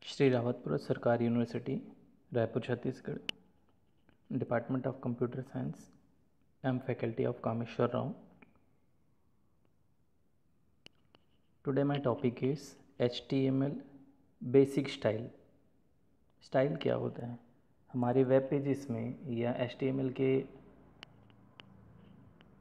श्री रावतपुर सरकारी university Raipur Chhattisgarh department of computer science I am faculty of Kameshwar Rao. Today my topic is HTML basic style. Style क्या होता है? हमारे web pages में या HTML के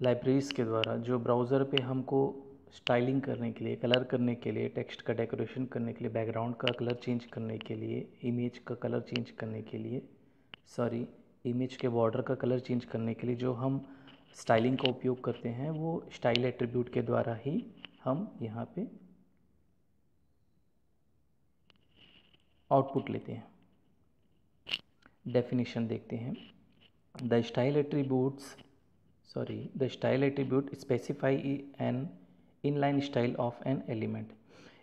लाइब्रेरीज के द्वारा जो ब्राउज़र पे हमको स्टाइलिंग करने के लिए, कलर करने के लिए, टेक्स्ट का डेकोरेशन करने के लिए, बैकग्राउंड का कलर चेंज करने के लिए, इमेज का कलर चेंज करने के लिए, इमेज के बॉर्डर का कलर चेंज करने के लिए जो हम स्टाइलिंग का उपयोग करते हैं वो स्टाइल एट्रीब्यूट के द्वारा ही हम यहाँ पे आउटपुट लेते हैं. डेफिनेशन देखते हैं. The style attribute specify an inline style of an element.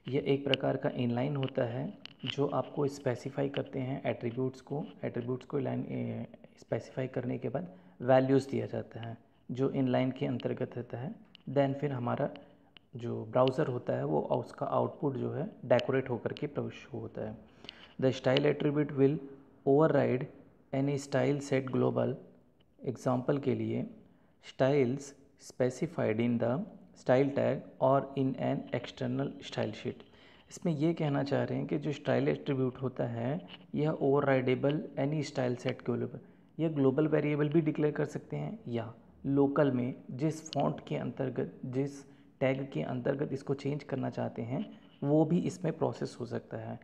यह एक प्रकार का इनलाइन होता है जो आपको स्पेसिफाई करते हैं एट्रीब्यूट्स को स्पेसिफाई करने के बाद वैल्यूज़ दिया जाता है जो इनलाइन के अंतर्गत रहता है. देन फिर हमारा जो ब्राउज़र होता है वो उसका आउटपुट जो है डेकोरेट होकर के प्रवेश होता है. The style attribute will override any style set global. Example के लिए styles specified in the style tag और in an external style sheet. इसमें ये कहना चाह रहे हैं कि जो स्टाइल एट्रीब्यूट होता है यह ओवरराइडेबल एनी स्टाइल सेट ग्लोबल. यह ग्लोबल वेरिएबल भी डिक्लेयर कर सकते हैं या लोकल में जिस फॉन्ट के अंतर्गत, जिस टैग के अंतर्गत इसको चेंज करना चाहते हैं वो भी इसमें प्रोसेस हो सकता है.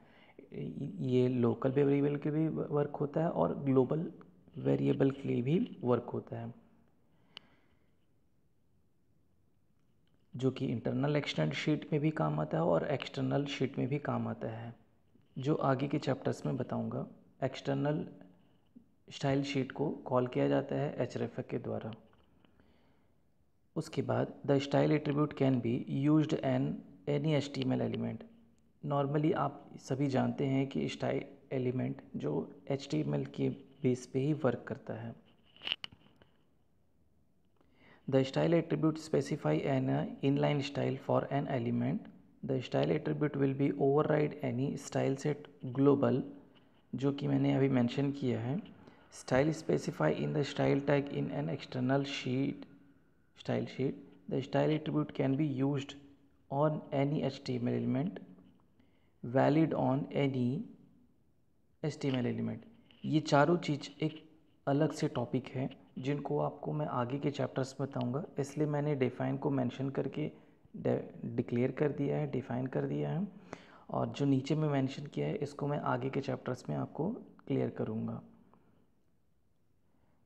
ये लोकल वेरिएबल के भी वर्क होता है और ग्लोबल वेरिएबल के लिए भी वर्क होता है जो कि इंटरनल एक्सटर्नल शीट में भी काम आता है और एक्सटर्नल शीट में भी काम आता है जो आगे के चैप्टर्स में बताऊंगा. एक्सटर्नल स्टाइल शीट को कॉल किया जाता है href के द्वारा. उसके बाद the style attribute can be used an any HTML element. Normally आप सभी जानते हैं कि स्टाइल एलिमेंट जो HTML के बेस पे ही वर्क करता है. The style attribute specify an inline style for an element. The style attribute will be override any style set global जो कि मैंने अभी मेंशन किया है. Style specify in the style tag in an external style sheet. The style attribute can be used on any HTML element, valid on any HTML element. ये चारों चीज़ एक अलग से टॉपिक है जिनको आपको मैं आगे के चैप्टर्स में बताऊंगा, इसलिए मैंने डिफ़ाइन को मेंशन करके डिक्लेयर कर दिया है, डिफ़ाइन कर दिया है, और जो नीचे में मेंशन किया है इसको मैं आगे के चैप्टर्स में आपको क्लियर करूंगा.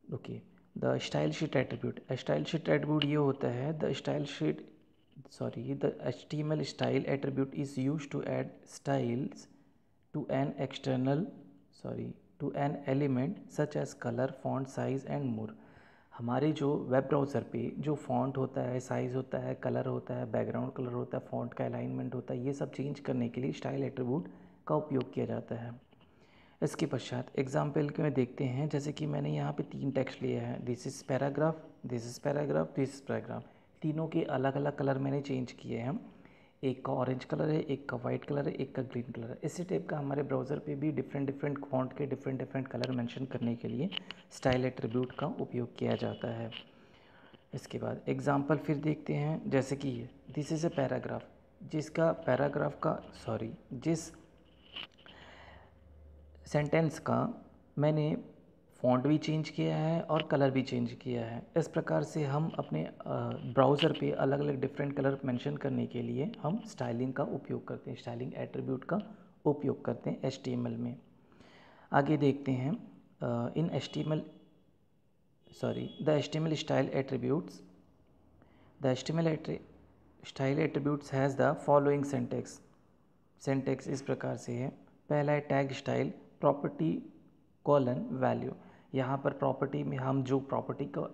Okay. The style sheet attribute. Style sheet attribute ये होता है the HTML style attribute is used to add styles to an element such as colour, font, size and more. हमारे जो वेब ब्राउज़र पे जो फॉन्ट होता है, साइज़ होता है, कलर होता है, बैकग्राउंड कलर होता है, फॉन्ट का अलाइनमेंट होता है, ये सब चेंज करने के लिए स्टाइल एट्रीब्यूट का उपयोग किया जाता है. इसके पश्चात एग्जाम्पल के में देखते हैं, जैसे कि मैंने यहाँ पे 3 टेक्स्ट लिए हैं. This is paragraph, this is paragraph, this is paragraph. तीनों के अलग अलग कलर मैंने चेंज किए हैं. एक का ऑरेंज कलर है, एक का वाइट कलर है, एक का ग्रीन कलर है. इसी टाइप का हमारे ब्राउज़र पे भी डिफरेंट फॉन्ट के डिफरेंट कलर मेंशन करने के लिए स्टाइल एट्रीब्यूट का उपयोग किया जाता है. इसके बाद एग्जाम्पल फिर देखते हैं, जैसे कि दिस इज़ ए पैराग्राफ, जिस सेंटेंस का मैंने फ़ॉन्ट भी चेंज किया है और कलर भी चेंज किया है. इस प्रकार से हम अपने ब्राउज़र पे अलग अलग डिफरेंट कलर मेंशन करने के लिए हम स्टाइलिंग का उपयोग करते हैं, स्टाइलिंग एट्रीब्यूट का उपयोग करते हैं HTML में. आगे देखते हैं the HTML style attributes. The style attributes has the following syntax. Syntax इस प्रकार से है. पहला है tag style, property colon value. यहाँ पर प्रॉपर्टी में हम जो प्रॉपर्टी को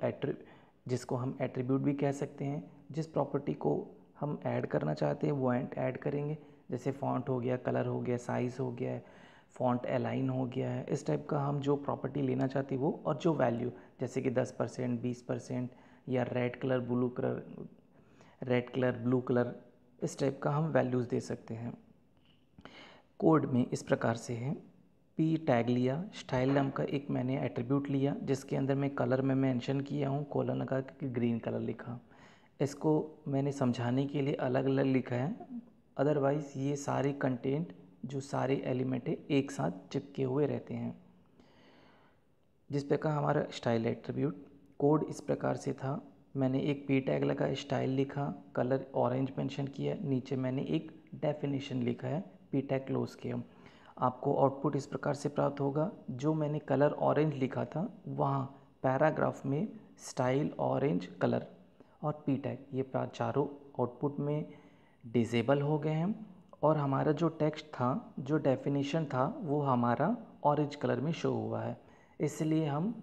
जिसको हम एट्रीब्यूट भी कह सकते हैं, जिस प्रॉपर्टी को हम ऐड करना चाहते हैं वो ऐड करेंगे. जैसे फॉन्ट हो गया, कलर हो गया, साइज़ हो गया, फॉन्ट अलाइन हो गया है. इस टाइप का हम जो प्रॉपर्टी लेना चाहते हैं वो, और जो वैल्यू जैसे कि 10%, 20% या रेड कलर ब्लू कलर, इस टाइप का हम वैल्यूज़ दे सकते हैं. कोड में इस प्रकार से है, पी टैग लिया, स्टाइल नाम का एक मैंने एट्रीब्यूट लिया जिसके अंदर मैं कलर में मेंशन किया हूँ, कोलन लगा के ग्रीन कलर लिखा। इसको मैंने समझाने के लिए अलग अलग लिखा है, अदरवाइज़ ये सारे कंटेंट जो सारे एलिमेंट है एक साथ चिपके हुए रहते हैं। जिस प्रकार हमारा स्टाइल एट्रीब्यूट कोड इस प्रकार से था, मैंने एक पी टैग लगा, स्टाइल लिखा, कलर ऑरेंज मेंशन किया, नीचे मैंने एक डेफिनेशन लिखा है, पी टैग क्लोज किया। आपको आउटपुट इस प्रकार से प्राप्त होगा, जो मैंने कलर ऑरेंज लिखा था वहाँ पैराग्राफ में स्टाइल ऑरेंज कलर और पी टैग ये चारों आउटपुट में डिसेबल हो गए हैं और हमारा जो टेक्स्ट था, जो डेफिनेशन था, वो हमारा ऑरेंज कलर में शो हुआ है। इसलिए हम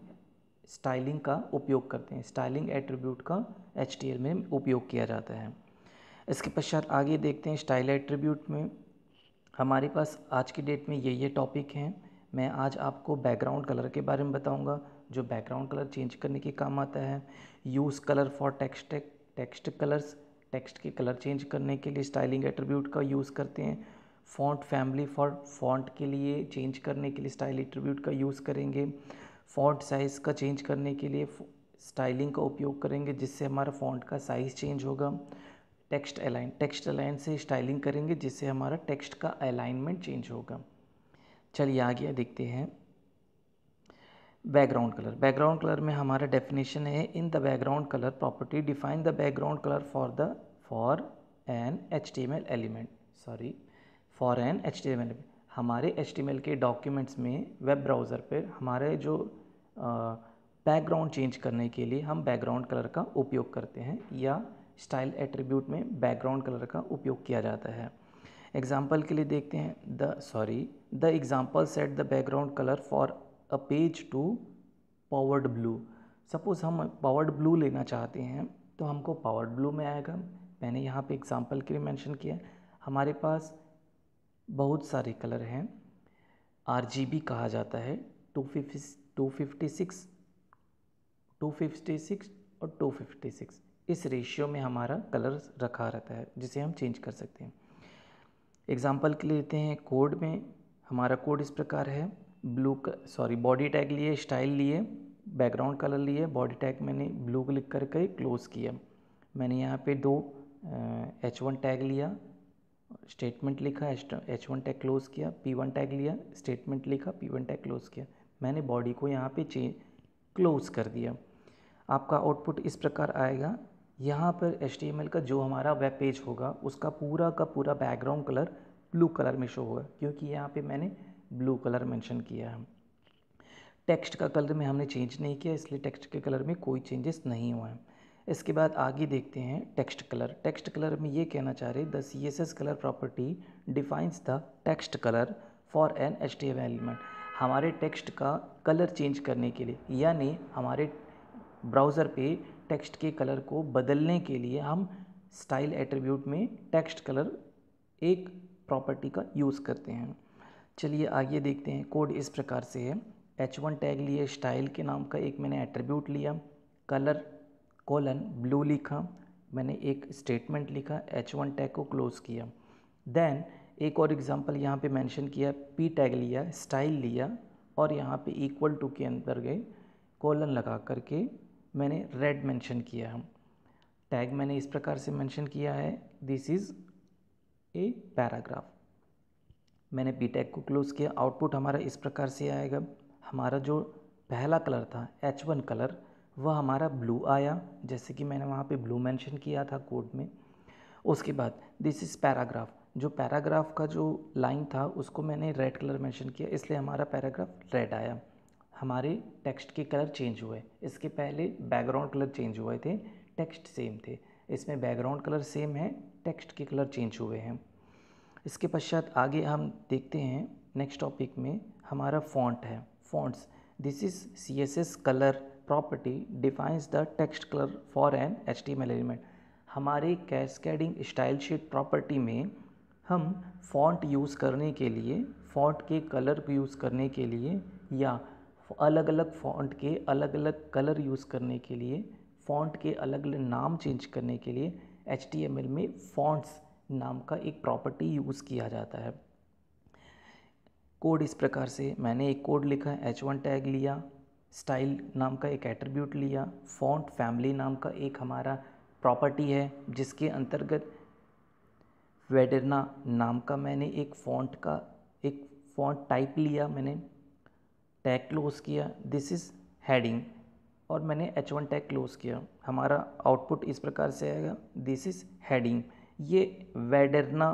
स्टाइलिंग का उपयोग करते हैं, स्टाइलिंग एट्रीब्यूट का HTML में उपयोग किया जाता है। इसके पश्चात आगे देखते हैं स्टाइल एट्रीब्यूट में हमारे पास आज की डेट में ये टॉपिक हैं। मैं आज आपको बैकग्राउंड कलर के बारे में बताऊंगा, जो बैकग्राउंड कलर चेंज करने के काम आता है। Use colour for text colours, text के कलर चेंज करने के लिए स्टाइलिंग एट्रीब्यूट का यूज़ करते हैं। फॉन्ट फैमिली फॉर फॉन्ट के लिए चेंज करने के लिए स्टाइल एट्रीब्यूट का यूज़ करेंगे। फॉन्ट साइज़ का चेंज करने के लिए स्टाइलिंग का उपयोग करेंगे जिससे हमारा फॉन्ट का साइज़ चेंज होगा। टेक्स्ट अलाइन से स्टाइलिंग करेंगे जिससे हमारा टेक्स्ट का अलाइनमेंट चेंज होगा। चलिए आगे देखते हैं बैकग्राउंड कलर में हमारा डेफिनेशन है, in the background colour property define the background colour for an HTML element. हमारे HTML के डॉक्यूमेंट्स में वेब ब्राउज़र पर हमारे जो बैकग्राउंड चेंज करने के लिए हम बैकग्राउंड कलर का उपयोग करते हैं या स्टाइल एट्रीब्यूट में बैकग्राउंड कलर का उपयोग किया जाता है। एग्जाम्पल के लिए देखते हैं, the example set the background colour for a page to powered blue. Suppose हम पावर्ड ब्लू लेना चाहते हैं तो हमको पावर्ड ब्लू में आएगा। मैंने यहाँ पे एग्जाम्पल के लिए मेंशन किया। हमारे पास बहुत सारे कलर हैं, RGB कहा जाता है, 256 और 256 इस रेशियो में हमारा कलर रखा रहता है जिसे हम चेंज कर सकते हैं। एग्जाम्पल के लिए लेते हैं, कोड में हमारा कोड इस प्रकार है, बॉडी टैग लिए, स्टाइल लिए, बैकग्राउंड कलर लिए, बॉडी टैग मैंने ब्लू क्लिक करके क्लोज किया। मैंने यहाँ पे दो H1 टैग लिया, स्टेटमेंट लिखा, H1 टैग क्लोज किया, P1 टैग लिया, स्टेटमेंट लिखा, P1 टैग क्लोज किया। मैंने बॉडी को यहाँ पे क्लोज कर दिया। आपका आउटपुट इस प्रकार आएगा। यहाँ पर HTML का जो हमारा वेब पेज होगा उसका पूरा का पूरा बैकग्राउंड कलर ब्लू कलर में शो होगा क्योंकि यहाँ पे मैंने ब्लू कलर मेंशन किया है। टेक्स्ट का कलर में हमने चेंज नहीं किया, इसलिए टेक्स्ट के कलर में कोई चेंजेस नहीं हुआ है। इसके बाद आगे देखते हैं टेक्स्ट कलर में ये कहना चाह रहे the CSS colour property defines the text colour for an HTML element. हमारे टेक्स्ट का कलर चेंज करने के लिए, यानी हमारे ब्राउज़र पे टेक्स्ट के कलर को बदलने के लिए हम स्टाइल एट्रीब्यूट में टेक्स्ट कलर एक प्रॉपर्टी का यूज़ करते हैं। चलिए आगे देखते हैं, कोड इस प्रकार से है, H1 टैग लिए, स्टाइल के नाम का एक मैंने एट्रीब्यूट लिया, कलर कोलन ब्लू लिखा, मैंने एक स्टेटमेंट लिखा, H1 टैग को क्लोज किया। देन एक और एग्जांपल यहाँ पे मेंशन किया, P टैग लिया, स्टाइल लिया और यहाँ पे इक्वल टू के अंदर गए, कोलन लगा करके मैंने रेड मेंशन किया है। टैग मैंने इस प्रकार से मेंशन किया है, दिस इज़ ए पैराग्राफ। मैंने P टैग को क्लोज किया। आउटपुट हमारा इस प्रकार से आएगा। हमारा जो पहला कलर था H1 कलर, वह हमारा ब्लू आया, जैसे कि मैंने वहाँ पे ब्लू मेंशन किया था कोड में। उसके बाद दिस इज़ पैराग्राफ, जो पैराग्राफ का जो लाइन था उसको मैंने रेड कलर मेंशन किया, इसलिए हमारा पैराग्राफ रेड आया। हमारे टेक्स्ट के कलर चेंज हुए। इसके पहले बैकग्राउंड कलर चेंज हुए थे, टेक्स्ट सेम थे। इसमें बैकग्राउंड कलर सेम है, टेक्स्ट के कलर चेंज हुए हैं। इसके पश्चात आगे हम देखते हैं नेक्स्ट टॉपिक में हमारा फॉन्ट है, fonts. This is CSS colour property defines the text colour for an HTML element. हमारे कैस्केडिंग स्टाइल शीट प्रॉपर्टी में हम फॉन्ट यूज़ करने के लिए, फॉन्ट के कलर को यूज़ करने के लिए या अलग अलग फॉन्ट के अलग अलग कलर यूज़ करने के लिए, फॉन्ट के अलग अलग नाम चेंज करने के लिए HTML में फॉन्ट्स नाम का एक प्रॉपर्टी यूज़ किया जाता है। कोड इस प्रकार से, मैंने एक कोड लिखा, H1 टैग लिया, स्टाइल नाम का एक एट्रीब्यूट लिया, फॉन्ट फैमिली नाम का एक हमारा प्रॉपर्टी है जिसके अंतर्गत वेडरना नाम का मैंने एक फ़ॉन्ट टाइप लिया, मैंने टैग क्लोज किया, दिस इज़ हेडिंग, और मैंने H1 टैग क्लोज किया। हमारा आउटपुट इस प्रकार से आएगा, दिस इज़ हेडिंग। ये वेडरना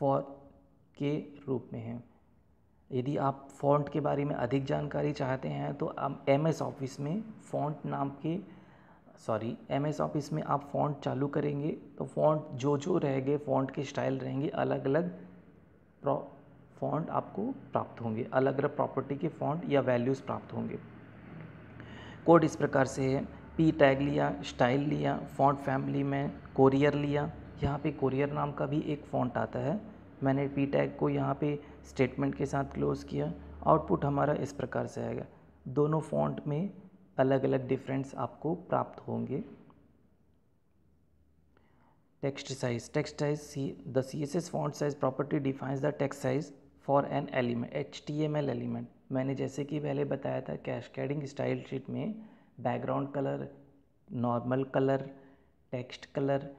फॉर के रूप में है। यदि आप फ़ॉन्ट के बारे में अधिक जानकारी चाहते हैं तो आप MS ऑफिस में MS ऑफिस में आप फ़ॉन्ट चालू करेंगे तो फ़ॉन्ट जो रहेंगे, फ़ॉन्ट के स्टाइल रहेंगे, अलग अलग फ़ॉन्ट आपको प्राप्त होंगे, अलग अलग प्रॉपर्टी के फ़ॉन्ट या वैल्यूज़ प्राप्त होंगे। कोड इस प्रकार से है, पी टैग लिया, स्टाइल लिया, फ़ॉन्ट फैमिली में कोरियर लिया, यहाँ पे कोरियर नाम का भी एक फ़ॉन्ट आता है, मैंने पी टैग को यहाँ पे स्टेटमेंट के साथ क्लोज़ किया। आउटपुट हमारा इस प्रकार से आएगा। दोनों फ़ॉन्ट में अलग अलग डिफरेंस आपको प्राप्त होंगे। Text size, the CSS font size property defines the text size for an element, HTML element. मैंने जैसे कि पहले बताया था, कैस्केडिंग स्टाइल शीट में background colour, normal colour, text colour,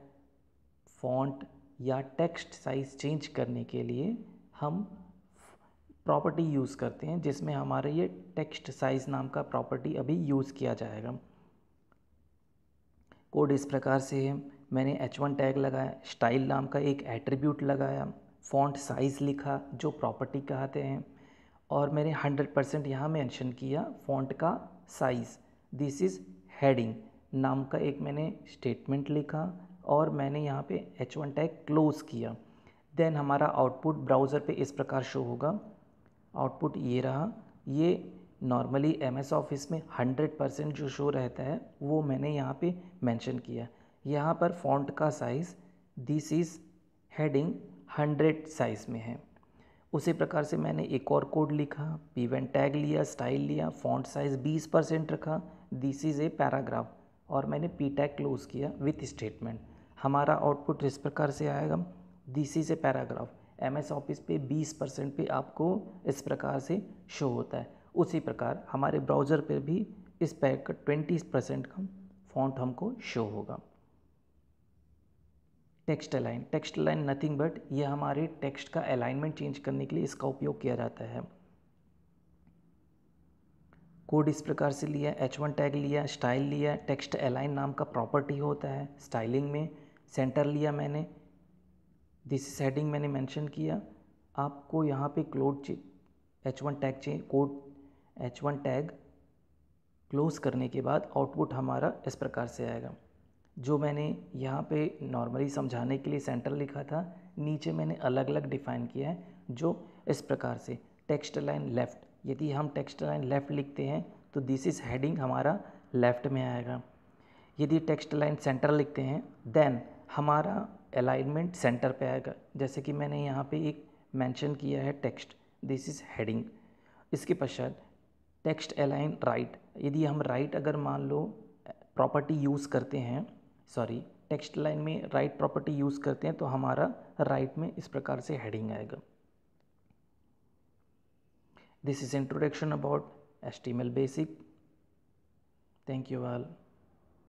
font या टेक्स्ट साइज चेंज करने के लिए हम प्रॉपर्टी यूज़ करते हैं, जिसमें हमारे ये टेक्स्ट साइज नाम का प्रॉपर्टी अभी यूज़ किया जाएगा। कोड इस प्रकार से है, मैंने H1 टैग लगाया, स्टाइल नाम का एक एट्रीब्यूट लगाया, फ़ॉन्ट साइज़ लिखा जो प्रॉपर्टी कहते हैं, और मैंने 100% यहाँ मेंशन किया फ़ॉन्ट का साइज़, दिस इज़ हेडिंग नाम का एक मैंने स्टेटमेंट लिखा, और मैंने यहाँ पे H1 टैग क्लोज़ किया। देन हमारा आउटपुट ब्राउज़र पे इस प्रकार शो होगा। आउटपुट ये रहा। ये नॉर्मली MS ऑफिस में 100% जो शो रहता है वो मैंने यहाँ पे मेंशन किया। यहाँ पर फ़ॉन्ट का size this is heading 100 size में है। उसी प्रकार से मैंने एक और कोड लिखा, P1 टैग लिया, स्टाइल लिया, फ़ॉन्ट साइज़ 20% रखा, दिस इज़ ए पैराग्राफ, और मैंने P टैग क्लोज़ किया विथ स्टेटमेंट। हमारा आउटपुट इस प्रकार से आएगा, this is a paragraph. MS office पे 20% पे आपको इस प्रकार से शो होता है। उसी प्रकार हमारे ब्राउज़र पे भी इस पैक का 20% का फॉन्ट हमको शो होगा। टेक्स्ट अलाइन नथिंग बट ये हमारे टेक्स्ट का अलाइनमेंट चेंज करने के लिए इसका उपयोग किया जाता है। कोड इस प्रकार से लिया, H1 टैग लिया, स्टाइल लिया, टेक्स्ट अलाइन नाम का प्रॉपर्टी होता है, स्टाइलिंग में सेंटर लिया मैंने, दिस हेडिंग मैंने मेंशन किया। आपको यहाँ पे H1 टैग क्लोज करने के बाद आउटपुट हमारा इस प्रकार से आएगा। जो मैंने यहाँ पे नॉर्मली समझाने के लिए सेंटर लिखा था, नीचे मैंने अलग अलग डिफाइन किया है, जो इस प्रकार से टेक्स्ट लाइन लेफ़्ट, यदि हम टेक्स्ट लाइन लेफ़्ट लिखते हैं तो दिस इज़ हेडिंग हमारा लेफ़्ट में आएगा। यदि टेक्स्ट लाइन सेंटर लिखते हैं देन हमारा अलाइनमेंट सेंटर पे आएगा। जैसे कि मैंने यहाँ पे एक मेंशन किया है टेक्स्ट, दिस इज़ हेडिंग। इसके पश्चात टेक्स्ट अलाइन राइट, यदि हम राइट अगर मान लो प्रॉपर्टी यूज़ करते हैं, टेक्स्ट लाइन में राइट प्रॉपर्टी यूज़ करते हैं तो हमारा राइट में इस प्रकार से हेडिंग आएगा। This is introduction about HTML basic. Thank you all.